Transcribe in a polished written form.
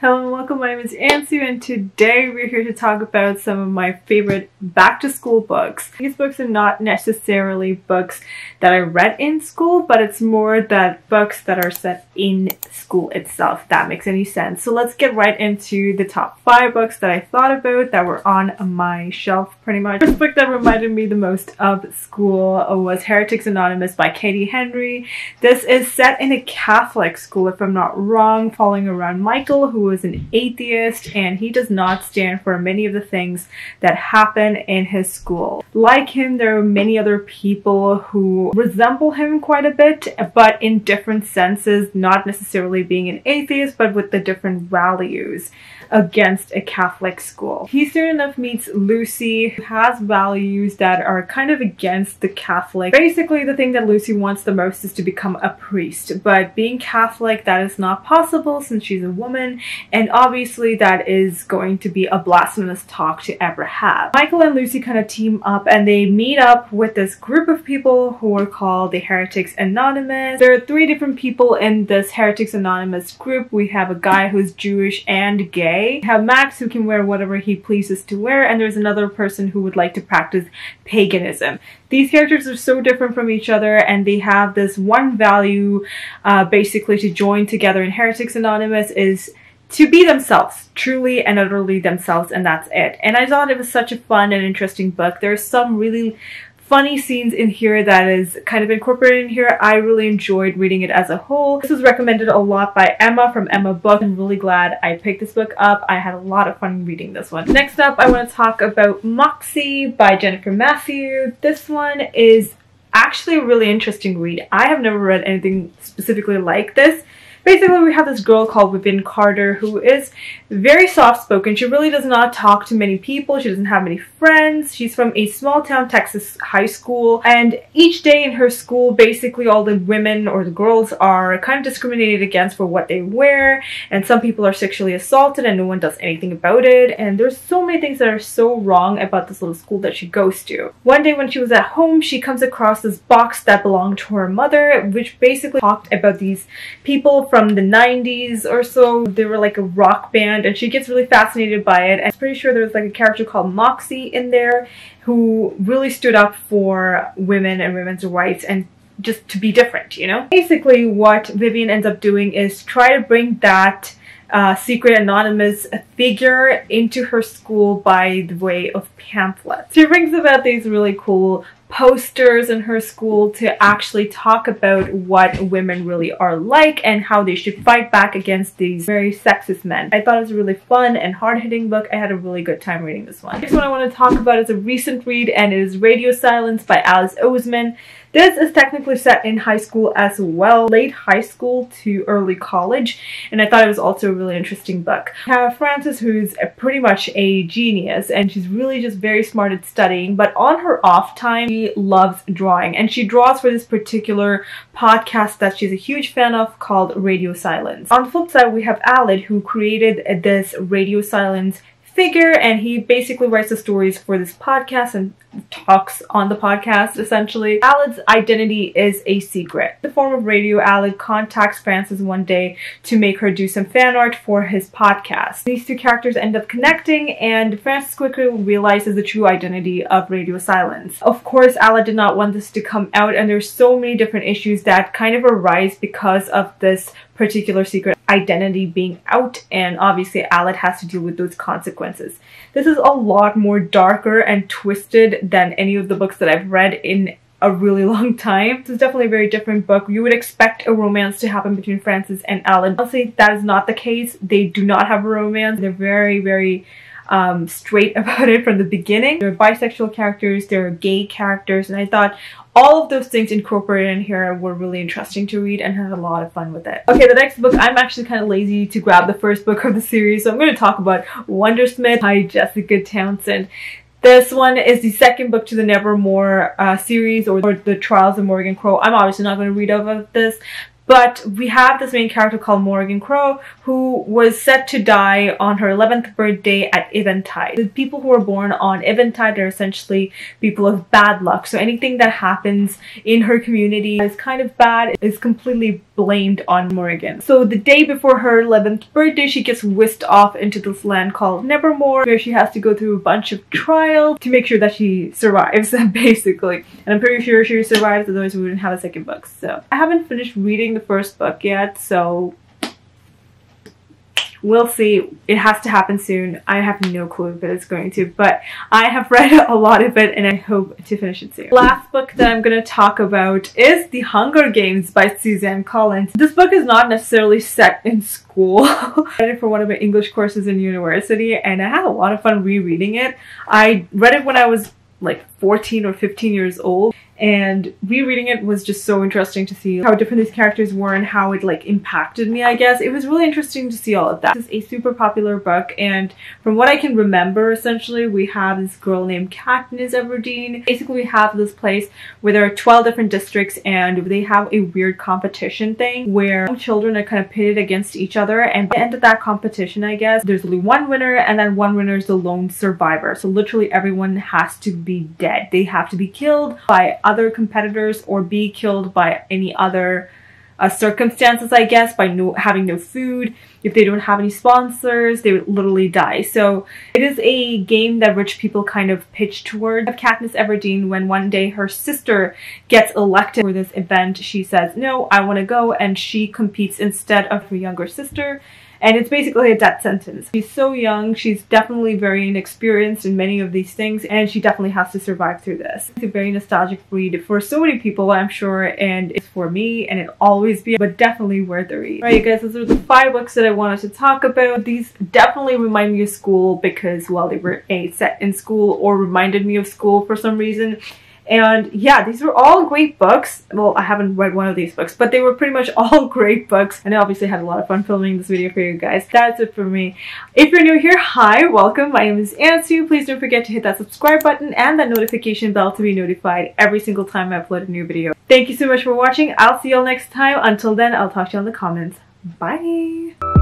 Hello and welcome, my name is Ansu and today we're here to talk about some of my favorite back to school books. These books are not necessarily books that I read in school, but it's more that books that are set in school itself, if that makes any sense. So let's get right into the top 5 books that I thought about that were on my shelf pretty much. The first book that reminded me the most of school was Heretics Anonymous by Katie Henry. This is set in a Catholic school, if I'm not wrong, following around Michael, who is an atheist, and he does not stand for many of the things that happen in his school. Like him, there are many other people who resemble him quite a bit, but in different senses, not necessarily being an atheist, but with the different values against a Catholic school. He soon enough meets Lucy, who has values that are kind of against the Catholic. Basically, the thing that Lucy wants the most is to become a priest, but being Catholic, that is not possible since she's a woman, and obviously that is going to be a blasphemous talk to ever have. Michael and Lucy kind of team up and they meet up with this group of people who are called the Heretics Anonymous. There are 3 different people in this Heretics Anonymous group. We have a guy who's Jewish and gay. We have Max, who can wear whatever he pleases to wear, and there's another person who would like to practice paganism. These characters are so different from each other, and they have this one value basically to join together in Heretics Anonymous is to be themselves, truly and utterly themselves, and that's it. And I thought it was such a fun and interesting book. There's some really funny scenes in here that is kind of incorporated in here. I really enjoyed reading it as a whole. This was recommended a lot by Emma from Emma Book. I'm really glad I picked this book up. I had a lot of fun reading this one. Next up, I want to talk about Moxie by Jennifer Mathieu. This one is actually a really interesting read. I have never read anything specifically like this. Basically, we have this girl called Vivian Carter who is very soft-spoken. She really does not talk to many people. She doesn't have many friends. She's from a small-town Texas high school, and each day in her school, basically all the women or the girls are kind of discriminated against for what they wear, and some people are sexually assaulted and no one does anything about it, and there's so many things that are so wrong about this little school that she goes to. One day when she was at home, she comes across this box that belonged to her mother, which basically talked about these people from the 90s or so. They were like a rock band, and she gets really fascinated by it. I'm pretty sure there's like a character called Moxie in there who really stood up for women and women's rights and just to be different, you know? Basically what Vivian ends up doing is try to bring that secret anonymous figure into her school by the way of pamphlets. She brings about these really cool posters in her school to actually talk about what women really are like and how they should fight back against these very sexist men. I thought it was a really fun and hard-hitting book. I had a really good time reading this one. Next one I want to talk about is a recent read, and it is Radio Silence by Alice Oseman. This is technically set in high school as well, late high school to early college, and I thought it was also a really interesting book. We have Frances, who's pretty much a genius, and she's really just very smart at studying, but on her off time, she loves drawing, and she draws for this particular podcast that she's a huge fan of called Radio Silence. On the flip side, we have Aled, who created this Radio Silence figure, and he basically writes the stories for this podcast and talks on the podcast, essentially. Aled's identity is a secret. In the form of radio, Aled contacts Frances one day to make her do some fan art for his podcast. These 2 characters end up connecting, and Frances quickly realizes the true identity of Radio Silence. Of course, Aled did not want this to come out, and there's so many different issues that kind of arise because of this particular secret identity being out, and obviously Aled has to deal with those consequences. This is a lot more darker and twisted than any of the books that I've read in a really long time. This is definitely a very different book. You would expect a romance to happen between Frances and Aled. Honestly, that is not the case. They do not have a romance. They're very, very straight about it from the beginning. There are bisexual characters, there are gay characters, and I thought all of those things incorporated in here were really interesting to read and had a lot of fun with it. Okay, the next book, I'm actually kind of lazy to grab the first book of the series, so I'm going to talk about Wundersmith by Jessica Townsend. This one is the second book to the Nevermoor series, or the Trials of Morgan Crow. I'm obviously not going to read over this, But we have this main character called Morrigan Crow, who was set to die on her 11th birthday at Eventide. The people who are born on Eventide are essentially people of bad luck. So anything that happens in her community is kind of bad, is completely blamed on Morrigan. So the day before her 11th birthday, she gets whisked off into this land called Nevermoor, where she has to go through a bunch of trials to make sure that she survives, basically. And I'm pretty sure she survives, otherwise we wouldn't have a second book. So I haven't finished reading the first book yet, so we'll see. It has to happen soon. I have no clue if it's going to, but I have read a lot of it and I hope to finish it soon. Last book that I'm going to talk about is The Hunger Games by Suzanne Collins. This book is not necessarily set in school. I read it for one of my English courses in university and I had a lot of fun rereading it. I read it when I was like 14 or 15 years old, and rereading it was just so interesting to see how different these characters were and how it like impacted me, I guess. It was really interesting to see all of that. This is a super popular book, and from what I can remember, essentially we have this girl named Katniss Everdeen. Basically we have this place where there are 12 different districts and they have a weird competition thing where children are kind of pitted against each other, and at the end of that competition, I guess, there's only one winner, and then one winner is the lone survivor. So literally everyone has to be dead. They have to be killed by other competitors or be killed by any other circumstances, I guess, by having no food. If they don't have any sponsors, they would literally die. So it is a game that rich people kind of pitch toward. Katniss Everdeen, when one day her sister gets elected for this event, she says, no, I want to go, and she competes instead of her younger sister. And it's basically a death sentence. She's so young, she's definitely very inexperienced in many of these things, and she definitely has to survive through this. It's a very nostalgic read for so many people, I'm sure, and it's for me, and it'll always be, but definitely worth the read. Alright guys, those are the 5 books that I wanted to talk about. These definitely remind me of school because, well, they were set in school or reminded me of school for some reason. And yeah, these were all great books. Well, I haven't read one of these books, but they were pretty much all great books. And I obviously had a lot of fun filming this video for you guys. That's it for me. If you're new here, hi, welcome. My name is Ansu. Please don't forget to hit that subscribe button and that notification bell to be notified every single time I upload a new video. Thank you so much for watching. I'll see y'all next time. Until then, I'll talk to you in the comments. Bye!